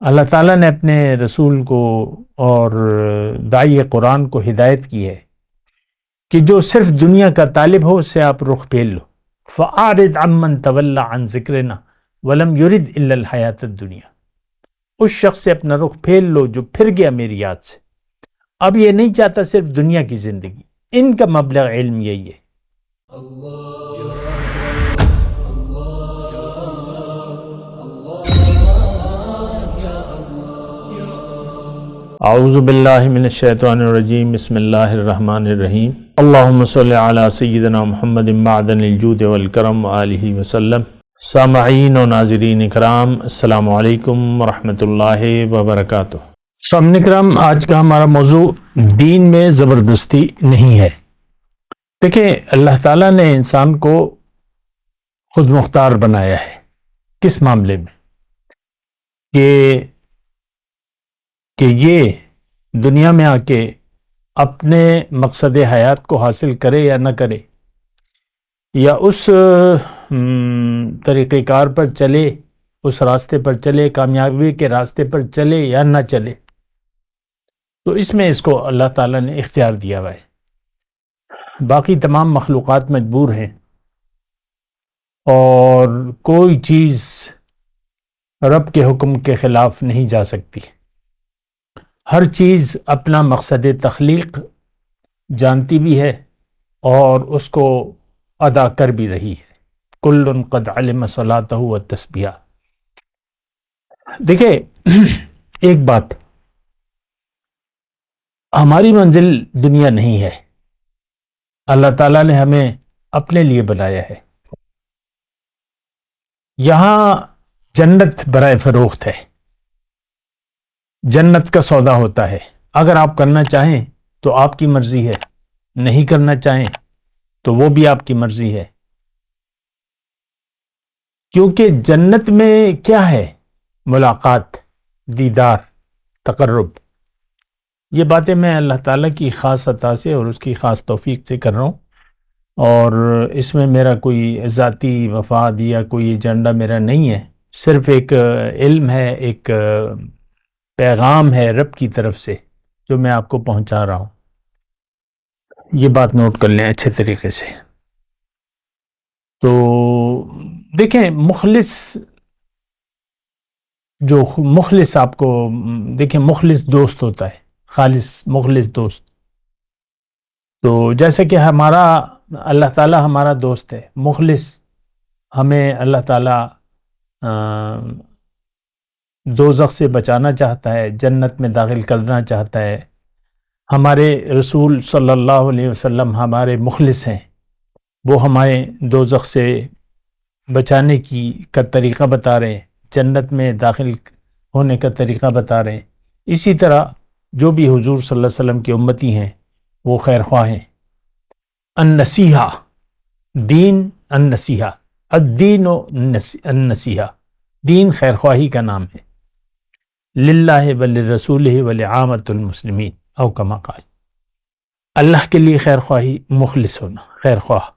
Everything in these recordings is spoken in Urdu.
اللہ تعالیٰ نے اپنے رسول کو اور داعی قرآن کو ہدایت کی ہے کہ جو صرف دنیا کا طالب ہو اس سے آپ رخ پھیر لو. فَأَعْرِضْ عَمَّنْ تَوَلَّى عَنْ ذِكْرِنَا وَلَمْ يُرِدْ إِلَّا الْحَيَاةَ الدُّنْيَا. اس شخص سے اپنا رخ پھیر لو جو پھر گیا میری یاد سے، اب یہ نہیں چاہتا صرف دنیا کی زندگی. ان کا مبلغ علم یہی ہے. اعوذ باللہ من الشیطان الرجیم. بسم اللہ الرحمن الرحیم. اللہم صلی علی سیدنا محمد معدن الجود والکرم وآلہ وسلم. سامعین و ناظرین اکرام، السلام علیکم ورحمۃ اللہ وبرکاتہ. سامعین اکرام، آج کا ہمارا موضوع دین میں زبردستی نہیں ہے. دیکھیں، اللہ تعالیٰ نے انسان کو خود مختار بنایا ہے. کس معاملے میں؟ کہ یہ دنیا میں آ کے اپنے مقصد حیات کو حاصل کرے یا نہ کرے، یا اس طریقہ کار پر چلے، اس راستے پر چلے، کامیابی کے راستے پر چلے یا نہ چلے، تو اس میں اس کو اللہ تعالیٰ نے اختیار دیا ہوا ہے. باقی تمام مخلوقات مجبور ہیں، اور کوئی چیز رب کے حکم کے خلاف نہیں جا سکتی. ہر چیز اپنا مقصد تخلیق جانتی بھی ہے اور اس کو ادا کر بھی رہی ہے. کل قد علم صلاتہ و تسبیحہ. دیکھیں، ایک بات، ہماری منزل دنیا نہیں ہے. اللہ تعالیٰ نے ہمیں اپنے لیے بنایا ہے. یہاں جنت برائے فروخت ہے. جنت کا سودا ہوتا ہے. اگر آپ کرنا چاہیں تو آپ کی مرضی ہے، نہیں کرنا چاہیں تو وہ بھی آپ کی مرضی ہے. کیونکہ جنت میں کیا ہے؟ ملاقات، دیدار، تقرب. یہ باتیں میں اللہ تعالیٰ کی خاص عطا سے اور اس کی خاص توفیق سے کر رہا ہوں، اور اس میں میرا کوئی ذاتی مفاد یا کوئی ایجنڈا میرا نہیں ہے. صرف ایک علم ہے، ایک پیغام ہے رب کی طرف سے جو میں آپ کو پہنچا رہا ہوں. یہ بات نوٹ کر لیں اچھے طریقے سے. تو دیکھیں، مخلص آپ کو دیکھیں، مخلص دوست ہوتا ہے، خالص مخلص دوست. تو جیسے کہ ہمارا اللہ تعالیٰ ہمارا دوست ہے، مخلص ہمیں اللہ تعالیٰ دوزخ سے بچانا چاہتا ہے، جنت میں داخل کرنا چاہتا ہے. ہمارے رسول صلی اللہ علیہ وسلم ہمارے مخلص ہیں، وہ ہمارے دوزخ سے بچانے کا طریقہ بتا رہے ہیں، جنت میں داخل ہونے کا طریقہ بتا رہے ہیں. اسی طرح جو بھی حضور صلی اللہ علیہ وسلم کی امتی ہیں وہ خیر خواہ ہیں. النصیحہ، دین النصیحہ، الدین و النصیحہ. دین خیر خواہی کا نام ہے. للہ ولرسولہ ولعامۃ المسلمین او کما قال. اللہ کے لیے خیر خواہی، مخلص ہونا، خیر خواہ،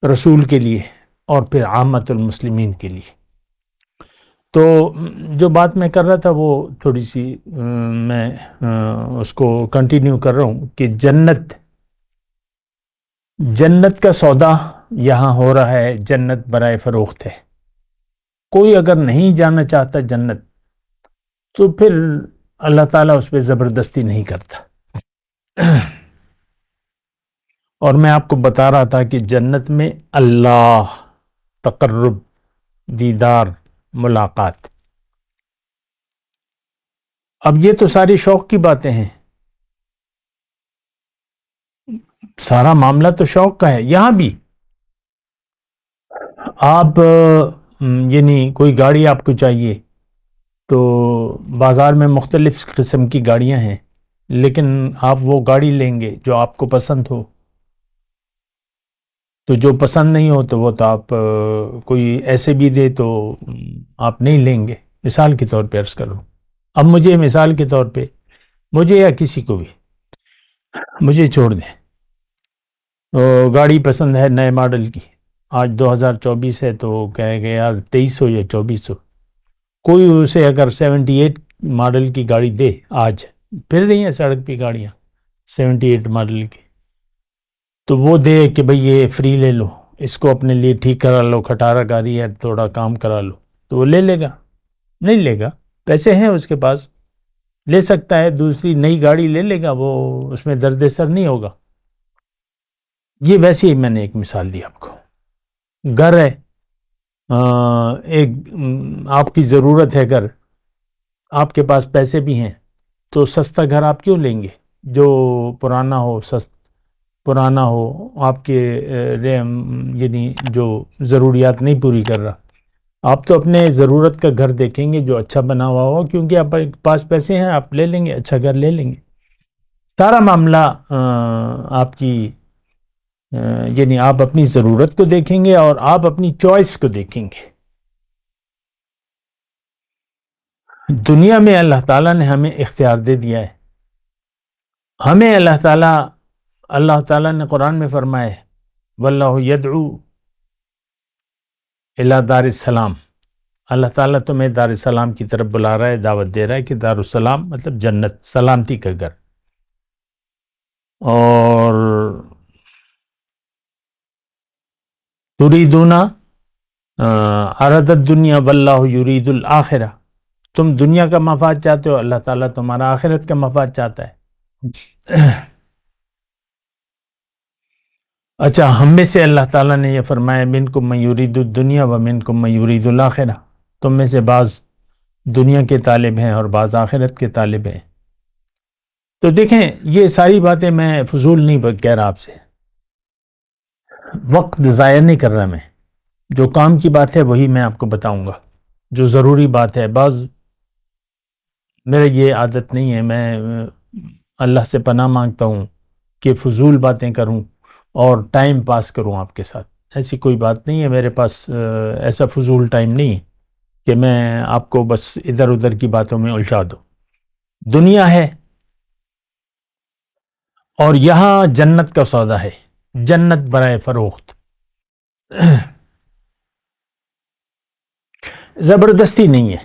رسول کے لیے، اور پھر عامۃ المسلمین کے لیے. تو جو بات میں کر رہا تھا وہ تھوڑی سی میں اس کو کنٹینیو کر رہا ہوں کہ جنت کا سودا یہاں ہو رہا ہے. جنت برائے فروخت ہے. کوئی اگر نہیں جانا چاہتا جنت تو پھر اللہ تعالیٰ اس پہ زبردستی نہیں کرتا. اور میں آپ کو بتا رہا تھا کہ جنت میں اللہ، تقرب، دیدار، ملاقات. اب یہ تو ساری شوق کی باتیں ہیں، سارا معاملہ تو شوق کا ہے. یہاں بھی آپ یعنی کوئی گاڑی آپ کو چاہیے تو بازار میں مختلف قسم کی گاڑیاں ہیں، لیکن آپ وہ گاڑی لیں گے جو آپ کو پسند ہو. تو جو پسند نہیں ہو تو وہ تو آپ کوئی ایسے بھی دے تو آپ نہیں لیں گے. مثال کے طور پہ عرض کروں، اب مجھے مثال کے طور پہ، مجھے یا کسی کو بھی، مجھے چھوڑ دیں، گاڑی پسند ہے نئے ماڈل کی، آج 2024 ہے تو کہے گا یار 2300 یا 2400. کوئی اسے اگر 78 ماڈل کی گاڑی دے، آج پھر رہی ہیں سڑک پہ گاڑیاں 78 ماڈل کی، تو وہ دے کہ بھئی یہ فری لے لو، اس کو اپنے لیے ٹھیک کرا لو، کھٹارا گاڑی ہے تھوڑا کام کرا لو، تو وہ لے لے گا؟ نہیں لے گا، پیسے ہیں اس کے پاس، لے سکتا ہے، دوسری نئی گاڑی لے لے گا، وہ اس میں درد سر نہیں ہوگا۔ یہ ویسے ہی میں نے ایک مثال دی آپ کو، گھر ہے، ایک آپ کی ضرورت ہے گھر، آپ کے پاس پیسے بھی ہیں، تو سستا گھر آپ کیوں لیں گے جو پرانا ہو، پرانا ہو، آپ کے یعنی جو ضروریات نہیں پوری کر رہا؟ آپ تو اپنے ضرورت کا گھر دیکھیں گے جو اچھا بنا ہوا ہو، کیونکہ آپ کے پاس پیسے ہیں، آپ لے لیں گے، اچھا گھر لے لیں گے۔ سارا معاملہ آپ کی یعنی آپ اپنی ضرورت کو دیکھیں گے اور آپ اپنی چوائس کو دیکھیں گے۔ دنیا میں اللہ تعالیٰ نے ہمیں اختیار دے دیا ہے، ہمیں اللہ تعالیٰ نے قرآن میں فرمایا ہے واللہ یدعو الی دار السلام، اللہ تعالیٰ تمہیں دار السلام کی طرف بلا رہا ہے، دعوت دے رہا ہے کہ دار السلام مطلب جنت، سلامتی کا گھر۔ اور تریدون عرض الدنیا واللہ یرید الآخرہ، تم دنیا کا مفاد چاہتے ہو، اللہ تعالیٰ تمہارا آخرت کا مفاد چاہتا ہے۔ اچھا، ہم میں سے اللہ تعالیٰ نے یہ فرمایا منکم من یرید الدنیا ومنکم من یرید الآخرہ، تم میں سے بعض دنیا کے طالب ہیں اور بعض آخرت کے طالب ہیں۔ تو دیکھیں یہ ساری باتیں میں فضول نہیں کہہ رہا آپ سے، وقت ضائع نہیں کر رہا، میں جو کام کی بات ہے وہی میں آپ کو بتاؤں گا، جو ضروری بات ہے۔ بعض میرے یہ عادت نہیں ہے، میں اللہ سے پناہ مانگتا ہوں کہ فضول باتیں کروں اور ٹائم پاس کروں آپ کے ساتھ، ایسی کوئی بات نہیں ہے میرے پاس، ایسا فضول ٹائم نہیں ہے کہ میں آپ کو بس ادھر ادھر کی باتوں میں الجھا دوں۔ دنیا ہے اور یہاں جنت کا سودا ہے، جنت برائے فروخت، زبردستی نہیں ہے۔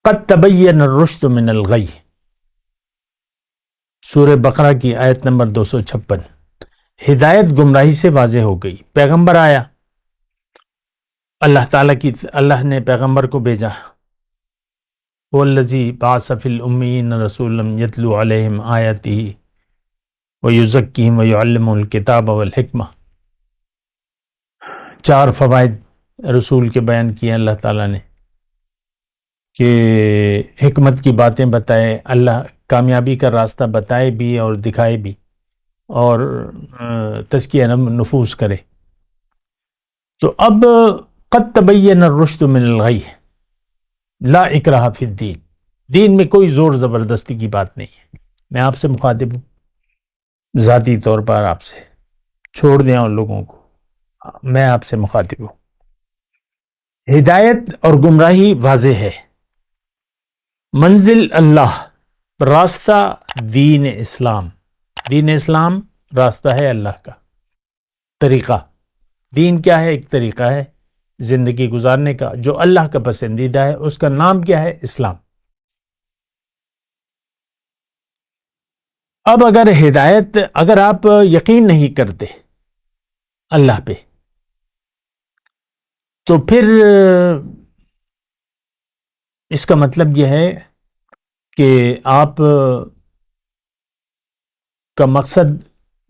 قد تبین الرشد من الغی، سورہ بقرہ کی آیت نمبر 256، ہدایت گمراہی سے واضح ہو گئی، پیغمبر آیا، اللہ نے پیغمبر کو بھیجا، والذی بعث فی الامیین رسولا یتلو علیہم آیاتہ ویزکیہم ویعلمہم الکتاب والحکمہ۔ 4 فوائد رسول کے بیان کیے اللہ تعالیٰ نے کہ حکمت کی باتیں بتائے، اللہ کامیابی کا راستہ بتائے بھی اور دکھائے بھی، اور تزکیہ نفوس کرے۔ تو اب قد تبین الرشد من الغی، لا اکراہ فی الدین، دین میں کوئی زور زبردستی کی بات نہیں ہے۔ میں آپ سے مخاطب ہوں، ذاتی طور پر آپ سے، چھوڑ دیں اور لوگوں کو، میں آپ سے مخاطب ہوں۔ ہدایت اور گمراہی واضح ہے، منزل اللہ، راستہ دین اسلام، دین اسلام راستہ ہے اللہ کا، طریقہ، دین کیا ہے؟ ایک طریقہ ہے زندگی گزارنے کا جو اللہ کا پسندیدہ ہے، اس کا نام کیا ہے؟ اسلام۔ اب اگر ہدایت، اگر آپ یقین نہیں کرتے اللہ پہ، تو پھر اس کا مطلب یہ ہے کہ آپ کا مقصد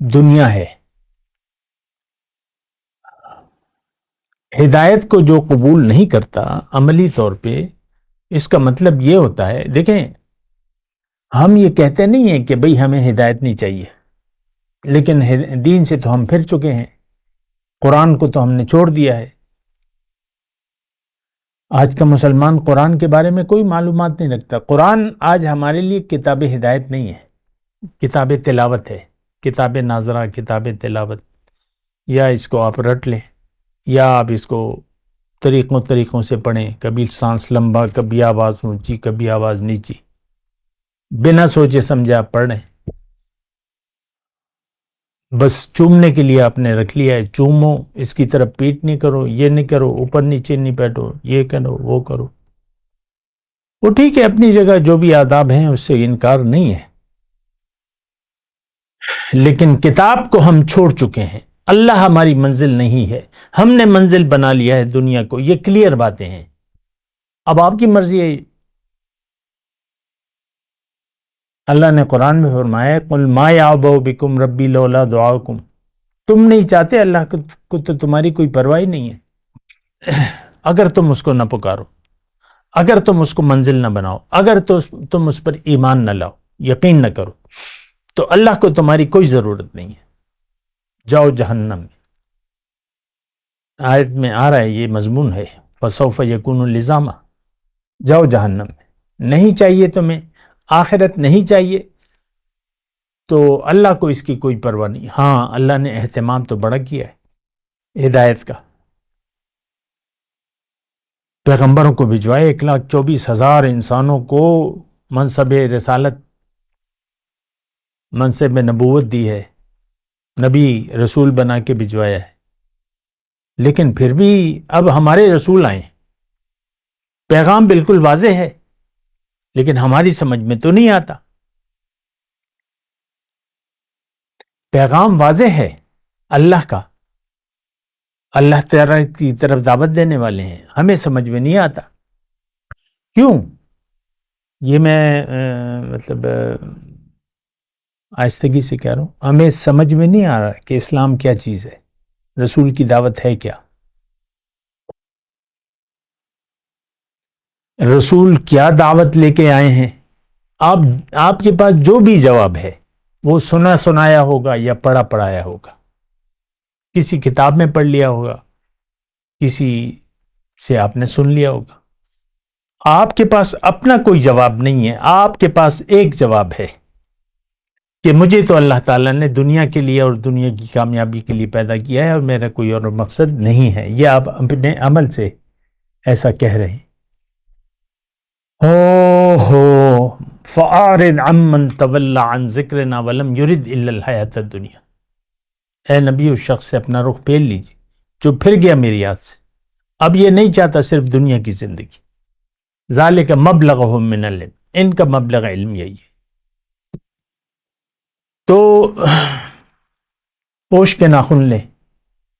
دنیا ہے۔ ہدایت کو جو قبول نہیں کرتا عملی طور پہ، اس کا مطلب یہ ہوتا ہے، دیکھیں ہم یہ کہتے نہیں ہیں کہ بھئی ہمیں ہدایت نہیں چاہیے، لیکن دین سے تو ہم پھر چکے ہیں، قرآن کو تو ہم نے چھوڑ دیا ہے۔ آج کا مسلمان قرآن کے بارے میں کوئی معلومات نہیں رکھتا۔ قرآن آج ہمارے لیے کتاب ہدایت نہیں ہے، کتاب تلاوت ہے، کتاب ناظرہ، کتاب تلاوت، یا اس کو آپ رٹ لیں یا آپ اس کو طریقوں سے پڑھیں، کبھی سانس لمبا، کبھی آواز اونچی، کبھی آواز نیچی، بنا سوچے سمجھے آپ پڑھ رہے ہیں، بس چومنے کے لیے آپ نے رکھ لیا ہے، چومو، اس کی طرف پیٹ نہیں کرو، یہ نہیں کرو، اوپر نیچے نہیں بیٹھو، یہ کرو وہ کرو۔ وہ ٹھیک ہے اپنی جگہ، جو بھی آداب ہیں اس سے انکار نہیں ہے، لیکن کتاب کو ہم چھوڑ چکے ہیں۔ اللہ ہماری منزل نہیں ہے، ہم نے منزل بنا لیا ہے دنیا کو، یہ کلیئر باتیں ہیں۔ اب آپ کی مرضی ہے۔ اللہ نے قرآن میں فرمایا قل ما یعبؤ بکم ربی لولا دعاؤکم، تم نہیں چاہتے، اللہ کو تو تمہاری کوئی پرواہ نہیں ہے اگر تم اس کو نہ پکارو، اگر تم اس کو منزل نہ بناؤ، اگر تو تم اس پر ایمان نہ لاؤ، یقین نہ کرو، تو اللہ کو تمہاری کوئی ضرورت نہیں ہے، جاؤ جہنم میں۔ آیت میں آ رہا ہے، یہ مضمون ہے، فسوف یکون لزاما، جاؤ جہنم میں۔ نہیں چاہیے تمہیں آخرت، نہیں چاہیے تو اللہ کو اس کی کوئی پرواہ نہیں۔ ہاں اللہ نے اہتمام تو بڑا کیا ہے ہدایت کا، پیغمبروں کو بھجوائے، 1,24,000 انسانوں کو منصب رسالت، منصب نبوت دی ہے، نبی رسول بنا کے بھجوایا ہے۔ لیکن پھر بھی اب ہمارے رسول آئے، پیغام بالکل واضح ہے، لیکن ہماری سمجھ میں تو نہیں آتا۔ پیغام واضح ہے اللہ کا، اللہ تعالی کی طرف دعوت دینے والے ہیں، ہمیں سمجھ میں نہیں آتا۔ کیوں؟ یہ میں مطلب آہستگی سے کہہ رہا ہوں، ہمیں سمجھ میں نہیں آ رہا کہ اسلام کیا چیز ہے، رسول کی دعوت ہے کیا، رسول کیا دعوت لے کے آئے ہیں۔ آپ کے پاس جو بھی جواب ہے وہ سنا سنایا ہوگا یا پڑھا پڑھایا ہوگا، کسی کتاب میں پڑھ لیا ہوگا، کسی سے آپ نے سن لیا ہوگا۔ آپ کے پاس اپنا کوئی جواب نہیں ہے، آپ کے پاس ایک جواب ہے کہ مجھے تو اللہ تعالیٰ نے دنیا کے لیے اور دنیا کی کامیابی کے لیے پیدا کیا ہے، اور میرا کوئی اور مقصد نہیں ہے۔ یہ آپ اپنے عمل سے ایسا کہہ رہے ہیں۔ فَأَعْرِضْ عَمَّنْ تَوَلَّى عَنْ ذِكْرِنَا وَلَمْ يُرِدْ إِلَّا الْحَيَاةَ الدُّنْيَا، اے نبی اس شخص سے اپنا رخ پھیر لیجیے جو پھر گیا میری یاد سے، اب یہ نہیں چاہتا صرف دنیا کی زندگی۔ ذَلِكَ مَبْلَغُهُم مِّنَ الْعِلْمِ، ان کا مبلغ علم یہی ہے۔ تو پوش کے ناخن لیں،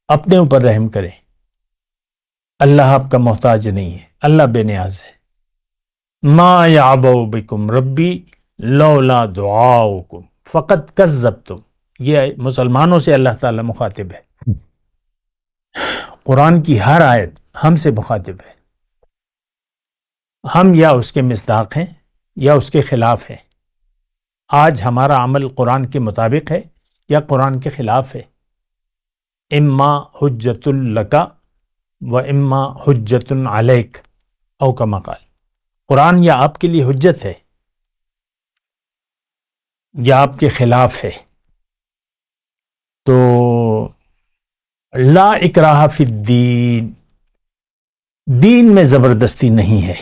اپنے اوپر رحم کریں، اللہ آپ کا محتاج نہیں ہے، اللہ بے نیاز ہے۔ ما یعبؤ بکم ربی لولا دعاؤکم فقد کذبتم، یہ مسلمانوں سے اللہ تعالیٰ مخاطب ہے، قرآن کی ہر آیت ہم سے مخاطب ہے۔ ہم یا اس کے مصداق ہیں یا اس کے خلاف ہیں۔ آج ہمارا عمل قرآن کے مطابق ہے یا قرآن کے خلاف ہے، اما حجت لک و اما حجت علیک، او کما قال، قرآن یا آپ کے لیے حجت ہے یا آپ کے خلاف ہے۔ تو لا اکراہ فی الدین، دین میں زبردستی نہیں ہے۔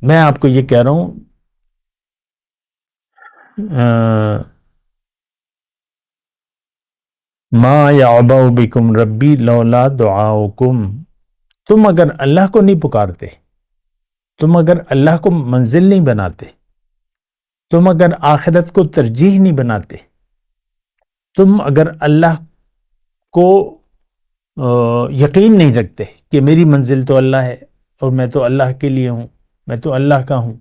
میں آپ کو یہ کہہ رہا ہوں، ما یعبؤ بکم ربی لولا دعاؤکم، تم اگر اللہ کو نہیں پکارتے، تم اگر اللہ کو منزل نہیں بناتے، تم اگر آخرت کو ترجیح نہیں بناتے، تم اگر اللہ کو یقین نہیں رکھتے کہ میری منزل تو اللہ ہے اور میں تو اللہ کے لیے ہوں، میں تو اللہ کا ہوں،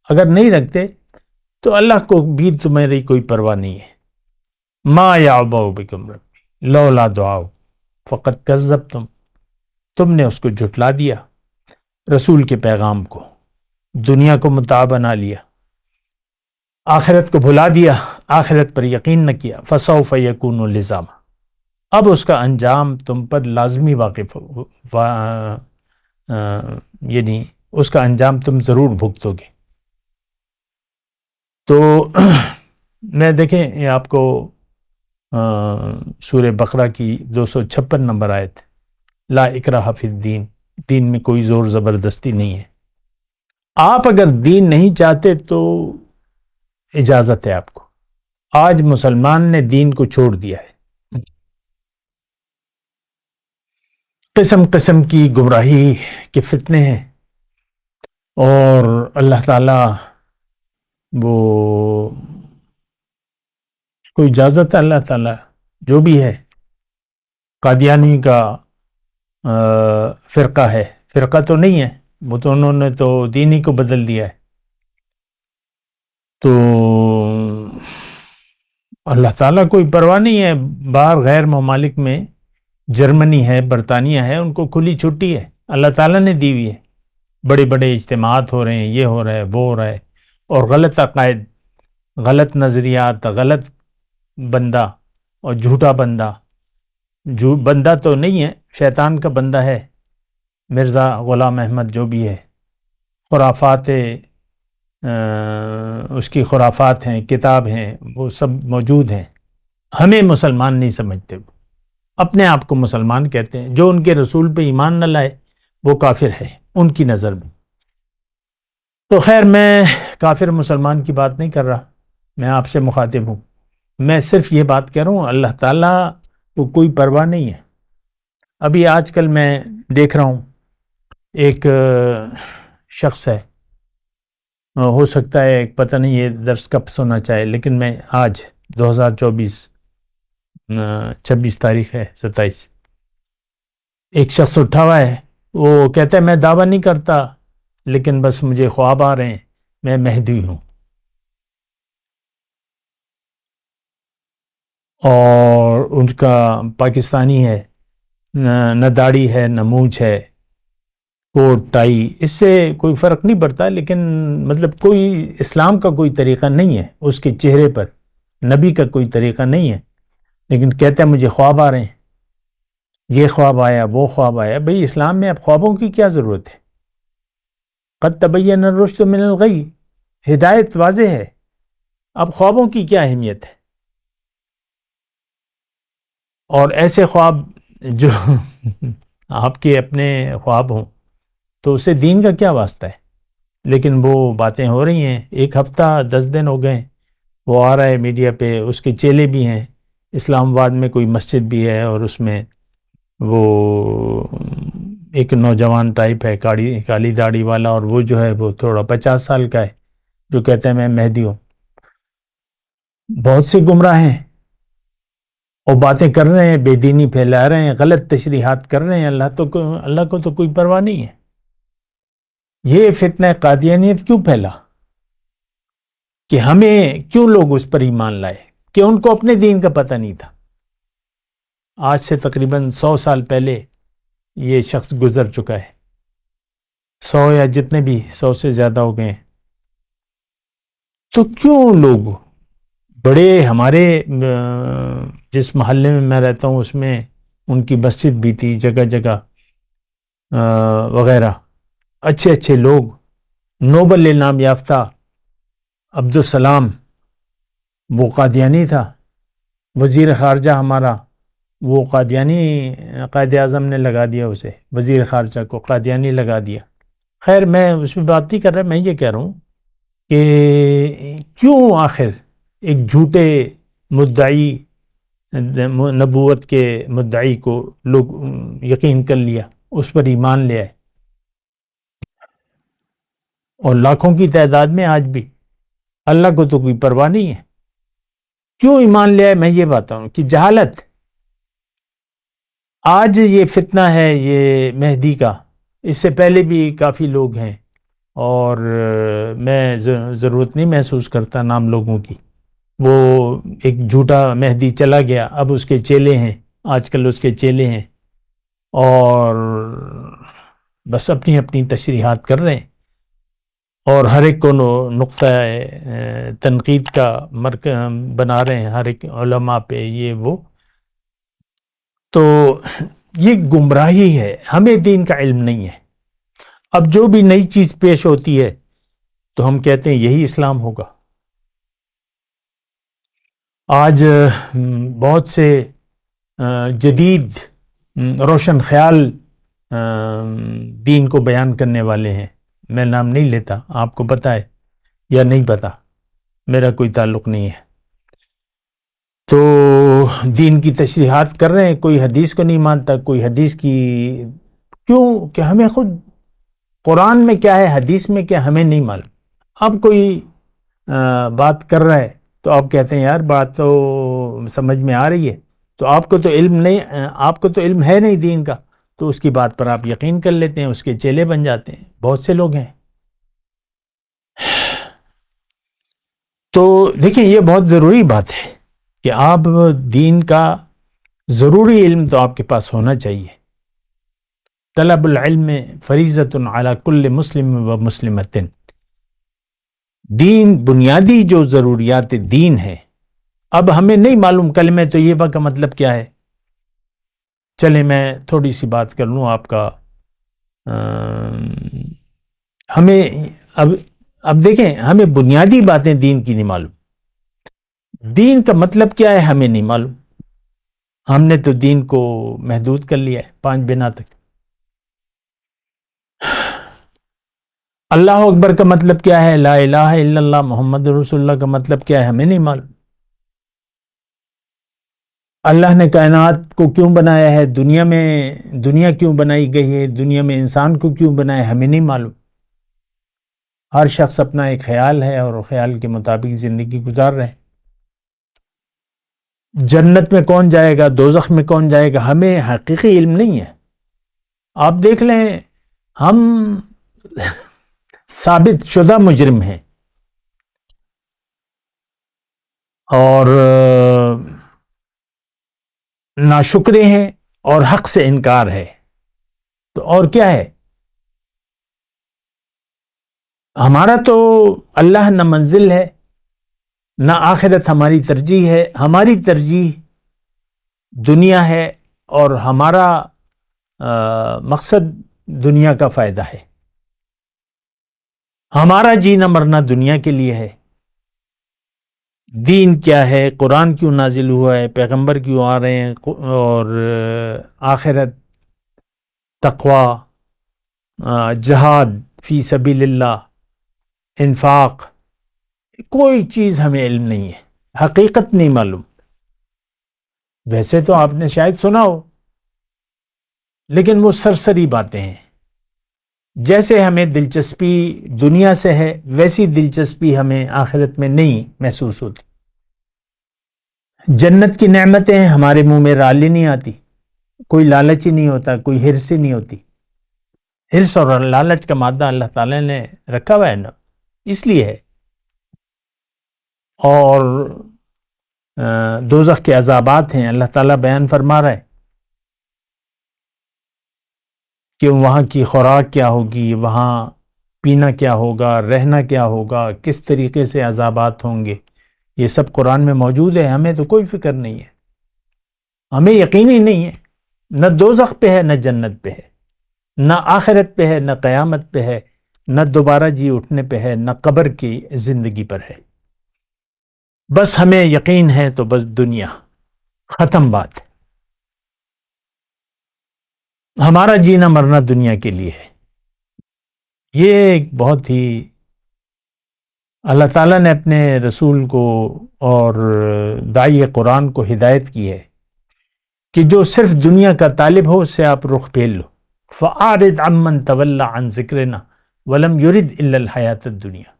اگر نہیں رکھتے تو اللہ کو بھی تمہاری کوئی پرواہ نہیں ہے۔ ما یعبؤ بکم ربی لولا دعاؤ فقد کذبتم، تم نے اس کو جھٹلا دیا، رسول کے پیغام کو، دنیا کو متاع بنا لیا، آخرت کو بھلا دیا، آخرت پر یقین نہ کیا۔ فسوف یکون لزاما، اب اس کا انجام تم پر لازمی یعنی اس کا انجام تم ضرور بھگتو گے۔ تو میں دیکھیں یہ آپ کو سورہ بقرہ کی 256 نمبر آیت، لا اکراہ فی الدین، دین میں کوئی زور زبردستی نہیں ہے۔ آپ اگر دین نہیں چاہتے تو اجازت ہے آپ کو۔ آج مسلمان نے دین کو چھوڑ دیا ہے، قسم قسم کی گمراہی کے فتنے ہیں، اور اللہ تعالیٰ وہ اس کو اجازت ہے، اللہ تعالیٰ جو بھی ہے قادیانی کا فرقہ ہے، فرقہ تو نہیں ہے وہ، تو انہوں نے تو دین ہی کو بدل دیا ہے. تو اللہ تعالیٰ کوئی پرواہ نہیں ہے. باہر غیر ممالک میں جرمنی ہے، برطانیہ ہے، ان کو کھلی چھٹی ہے، اللہ تعالیٰ نے دی ہوئی ہے. بڑے بڑے اجتماعات ہو رہے ہیں، یہ ہو رہا ہے، وہ ہو رہا ہے، اور غلط عقائد، غلط نظریات، غلط بندہ اور جھوٹا بندہ، جو بندہ تو نہیں ہے، شیطان کا بندہ ہے، مرزا غلام احمد جو بھی ہے، خرافات اس کی خرافات ہیں، کتاب ہیں، وہ سب موجود ہیں. ہمیں مسلمان نہیں سمجھتے، وہ اپنے آپ کو مسلمان کہتے ہیں. جو ان کے رسول پہ ایمان نہ لائے وہ کافر ہے ان کی نظر میں. تو خیر، میں کافر مسلمان کی بات نہیں کر رہا، میں آپ سے مخاطب ہوں. میں صرف یہ بات کہہ رہا ہوں اللہ تعالیٰ کو کوئی پرواہ نہیں ہے. ابھی آج کل میں دیکھ رہا ہوں ایک شخص ہے، ہو سکتا ہے پتہ نہیں یہ درس کب سننا چاہے، لیکن میں آج 2024 26 تاریخ ہے، 27، ایک شخص اٹھا ہوا ہے، وہ کہتا ہے میں دعویٰ نہیں کرتا لیکن بس مجھے خواب آ رہے ہیں، میں مہدی ہوں. اور ان کا پاکستانی ہے، نہ داڑھی ہے نہ مونچھ ہے، کوٹ ٹائی، اس سے کوئی فرق نہیں پڑتا، لیکن مطلب کوئی اسلام کا کوئی طریقہ نہیں ہے اس کے چہرے پر، نبی کا کوئی طریقہ نہیں ہے، لیکن کہتا ہے مجھے خواب آ رہے ہیں، یہ خواب آیا، وہ خواب آیا. بھئی اسلام میں اب خوابوں کی کیا ضرورت ہے؟ قد تبین الرشد من الغی، ہدایت واضح ہے، اب خوابوں کی کیا اہمیت ہے؟ اور ایسے خواب جو آپ کے اپنے خواب ہوں تو اسے دین کا کیا واسطہ ہے؟ لیکن وہ باتیں ہو رہی ہیں، ایک ہفتہ 10 دن ہو گئے، وہ آ رہا ہے میڈیا پہ، اس کے چیلے بھی ہیں. اسلام آباد میں کوئی مسجد بھی ہے اور اس میں وہ ایک نوجوان ٹائپ ہے، کالی داڑھی والا، اور وہ جو ہے وہ تھوڑا 50 سال کا ہے، جو کہتے ہیں میں مہدی ہوں. بہت سے گمراہ ہیں اور باتیں کر رہے ہیں، بے دینی پھیلا رہے ہیں، غلط تشریحات کر رہے ہیں. اللہ کو تو کوئی پرواہ نہیں ہے. یہ فتنہ قادیانیت کیوں پھیلا کہ ہمیں کیوں لوگ اس پر ایمان لائے؟ کہ ان کو اپنے دین کا پتہ نہیں تھا. آج سے تقریباً 100 سال پہلے یہ شخص گزر چکا ہے، 100 یا جتنے بھی 100 سے زیادہ ہو گئے ہیں. تو کیوں لوگ بڑے، ہمارے جس محلے میں میں رہتا ہوں اس میں ان کی مسجد بھی تھی، جگہ جگہ وغیرہ، اچھے اچھے لوگ، نوبل انعام یافتہ عبدالسلام وہ قادیانی تھا، وزیر خارجہ ہمارا وہ قادیانی، قائد اعظم نے لگا دیا اسے، وزیر خارجہ کو قادیانی لگا دیا. خیر میں اس میں بات نہیں کر رہا، میں یہ کہہ رہا ہوں کہ کیوں آخر ایک جھوٹے مدعی، نبوت کے مدعی کو لوگ یقین کر لیا، اس پر ایمان لے آئے، اور لاکھوں کی تعداد میں آج بھی. اللہ کو تو کوئی پرواہ نہیں ہے، کیوں ایمان لے آئے؟ میں یہ بتاؤں کہ جہالت. آج یہ فتنہ ہے یہ مہدی کا، اس سے پہلے بھی کافی لوگ ہیں، اور میں ضرورت نہیں محسوس کرتا نام لوگوں کی. وہ ایک جھوٹا مہدی چلا گیا، اب اس کے چیلے ہیں، آج کل اس کے چیلے ہیں، اور بس اپنی اپنی تشریحات کر رہے ہیں، اور ہر ایک کو نقطہ تنقید کا بنا رہے ہیں، ہر ایک علماء پہ یہ وہ. تو یہ گمراہی ہے، ہمیں دین کا علم نہیں ہے. اب جو بھی نئی چیز پیش ہوتی ہے تو ہم کہتے ہیں یہی اسلام ہوگا. آج بہت سے جدید روشن خیال دین کو بیان کرنے والے ہیں، میں نام نہیں لیتا، آپ کو پتہ ہے یا نہیں پتہ، میرا کوئی تعلق نہیں ہے. تو دین کی تشریحات کر رہے ہیں، کوئی حدیث کو نہیں مانتا، کوئی حدیث کی، کیوں کہ ہمیں خود قرآن میں کیا ہے، حدیث میں کیا، ہمیں نہیں معلوم. اب کوئی بات کر رہا ہے تو آپ کہتے ہیں یار بات تو سمجھ میں آ رہی ہے، تو آپ کو تو علم نہیں، آپ کو تو علم ہے نہیں دین کا، تو اس کی بات پر آپ یقین کر لیتے ہیں، اس کے چیلے بن جاتے ہیں. بہت سے لوگ ہیں. تو دیکھیں یہ بہت ضروری بات ہے کہ آپ دین کا ضروری علم تو آپ کے پاس ہونا چاہیے. طلب العلم فریضۃ علی کل مسلم و مسلمۃ. دین بنیادی جو ضروریات دین ہے. اب ہمیں نہیں معلوم کلمہ طیبہ کا مطلب کیا ہے. چلے میں تھوڑی سی بات کر لوں آپ کا. ہمیں اب دیکھیں، ہمیں بنیادی باتیں دین کی نہیں معلوم. دین کا مطلب کیا ہے ہمیں نہیں معلوم. ہم نے تو دین کو محدود کر لیا ہے 5 بنا تک. اللہ اکبر کا مطلب کیا ہے، لا الہ الا اللہ محمد رسول اللہ کا مطلب کیا ہے ہمیں نہیں معلوم. اللہ نے کائنات کو کیوں بنایا ہے، دنیا کیوں بنائی گئی ہے، دنیا میں انسان کو کیوں بنایا ہے ہمیں نہیں معلوم. ہر شخص اپنا ایک خیال ہے اور خیال کے مطابق زندگی گزار رہے ہیں. جنت میں کون جائے گا، دوزخ میں کون جائے گا، ہمیں حقیقی علم نہیں ہے. آپ دیکھ لیں، ہم ثابت شدہ مجرم ہیں اور ناشکرے ہیں اور حق سے انکار ہے. تو اور کیا ہے؟ ہمارا تو اللہ نہ منزل ہے نہ آخرت ہماری ترجیح ہے. ہماری ترجیح دنیا ہے اور ہمارا مقصد دنیا کا فائدہ ہے. ہمارا جینا مرنا دنیا کے لیے ہے. دین کیا ہے، قرآن کیوں نازل ہوا ہے، پیغمبر کیوں آ رہے ہیں، اور آخرت، تقوی، جہاد فی سبیل اللہ، انفاق، کوئی چیز ہمیں علم نہیں ہے، حقیقت نہیں معلوم. ویسے تو آپ نے شاید سنا ہو، لیکن وہ سرسری باتیں ہیں. جیسے ہمیں دلچسپی دنیا سے ہے ویسی دلچسپی ہمیں آخرت میں نہیں محسوس ہوتی. جنت کی نعمتیں ہمارے منہ میں رالی نہیں آتی. کوئی لالچ ہی نہیں ہوتا، کوئی ہرس ہی نہیں ہوتی. ہرس اور لالچ کا مادہ اللہ تعالیٰ نے رکھا ہوا ہے نا، اس لیے ہے. اور دوزخ کے عذابات ہیں، اللہ تعالیٰ بیان فرما رہا ہے کہ وہاں کی خوراک کیا ہوگی، وہاں پینا کیا ہوگا، رہنا کیا ہوگا، کس طریقے سے عذابات ہوں گے. یہ سب قرآن میں موجود ہے. ہمیں تو کوئی فکر نہیں ہے، ہمیں یقین ہی نہیں ہے. نہ دوزخ پہ ہے نہ جنت پہ ہے، نہ آخرت پہ ہے نہ قیامت پہ ہے، نہ دوبارہ جی اٹھنے پہ ہے، نہ قبر کی زندگی پر ہے. بس ہمیں یقین ہے تو بس دنیا، ختم بات. ہمارا جینا مرنا دنیا کے لیے ہے. یہ ایک بہت ہی اللہ تعالیٰ نے اپنے رسول کو اور داعی قرآن کو ہدایت کی ہے کہ جو صرف دنیا کا طالب ہو اس سے آپ رخ پھیر لو. فَأَعْرِضْ عَمَّنْ تَوَلَّى عَنْ ذِكْرِنَا وَلَمْ يُرِدْ إِلَّا الْحَيَاةَ الدُّنْيَا.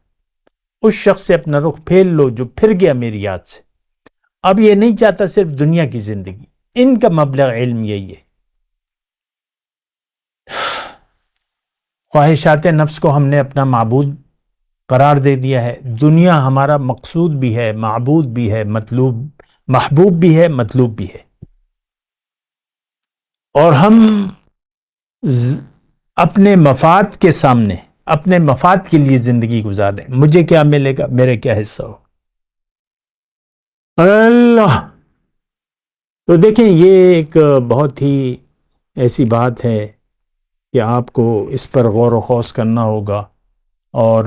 اس شخص سے اپنا رخ پھیر لو جو پھر گیا میری یاد سے، اب یہ نہیں چاہتا صرف دنیا کی زندگی. ان کا مبلغ علم یہی ہے. خواہشات نفس کو ہم نے اپنا معبود قرار دے دیا ہے. دنیا ہمارا مقصود بھی ہے، معبود بھی ہے، محبوب بھی ہے، مطلوب بھی ہے. اور ہم اپنے مفاد کے سامنے اپنے مفاد کے لیے زندگی گزار رہے ہیں. مجھے کیا ملے گا، میرے کیا حصہ ہو. اللہ. تو دیکھیں یہ ایک بہت ہی ایسی بات ہے کہ آپ کو اس پر غور و خوض کرنا ہوگا اور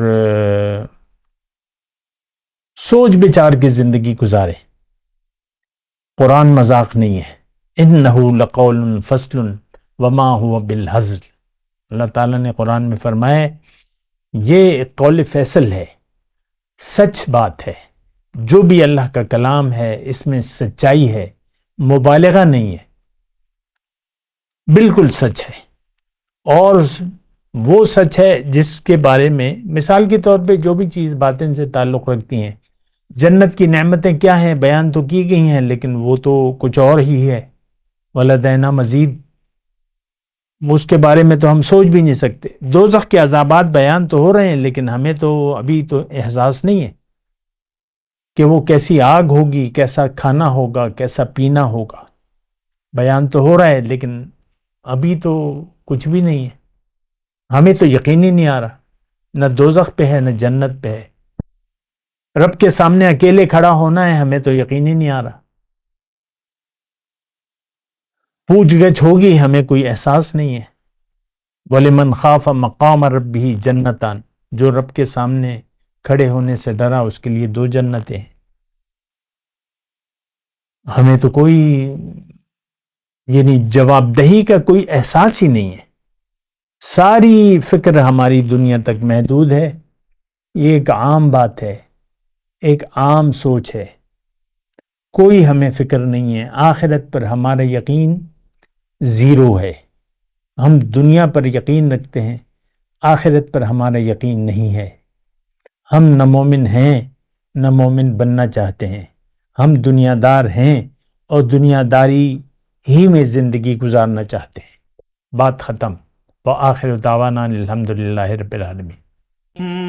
سوچ بچار کے زندگی گزارے. قرآن مذاق نہیں ہے. اِنَّهُ لَقَوْلٌ فَصْلٌ وَمَا هُوَ بِالْهَزْلِ. اللہ تعالیٰ نے قرآن میں فرمایا یہ قول فیصل ہے، سچ بات ہے. جو بھی اللہ کا کلام ہے اس میں سچائی ہے، مبالغہ نہیں ہے، بالکل سچ ہے. اور وہ سچ ہے جس کے بارے میں مثال کے طور پہ جو بھی چیز باطن سے تعلق رکھتی ہیں، جنت کی نعمتیں کیا ہیں بیان تو کی گئی ہیں، لیکن وہ تو کچھ اور ہی ہے، وَلَدَيْنَا مزید، اس کے بارے میں تو ہم سوچ بھی نہیں سکتے۔ دوزخ کے عذابات بیان تو ہو رہے ہیں، لیکن ہمیں تو ابھی تو احساس نہیں ہے کہ وہ کیسی آگ ہوگی، کیسا کھانا ہوگا، کیسا پینا ہوگا۔ بیان تو ہو رہا ہے لیکن ابھی تو کچھ بھی نہیں ہے، ہمیں تو یقین ہی نہیں آ رہا، نہ دوزخ پہ ہے نہ جنت پہ ہے۔ رب کے سامنے اکیلے کھڑا ہونا ہے، ہمیں تو یقین ہی نہیں آ رہا، پوچھ گچھ ہوگی، ہمیں کوئی احساس نہیں ہے۔ وَلِمَنْ خَافَ مَقَامَ رَبِّهِ جَنَّتَانِ، جو رب کے سامنے کھڑے ہونے سے ڈرا اس کے لیے 2 جنتیں ہیں۔ ہمیں تو کوئی یعنی جواب دہی کا کوئی احساس ہی نہیں ہے، ساری فکر ہماری دنیا تک محدود ہے۔ یہ ایک عام بات ہے، ایک عام سوچ ہے، کوئی ہمیں فکر نہیں ہے۔ آخرت پر ہمارا یقین زیرو ہے، ہم دنیا پر یقین رکھتے ہیں، آخرت پر ہمارا یقین نہیں ہے۔ ہم نہ مومن ہیں نہ مومن بننا چاہتے ہیں، ہم دنیا دار ہیں اور دنیا داری ہی میں زندگی گزارنا چاہتے ہیں۔ بات ختم۔ وآخر دعوانا الحمدللہ رب العالمین۔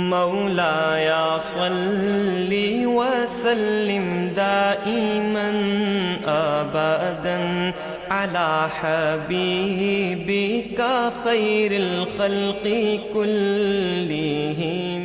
مولایا صلی وسلم دائما ابدا على حبیبک خیر الخلق کلہم۔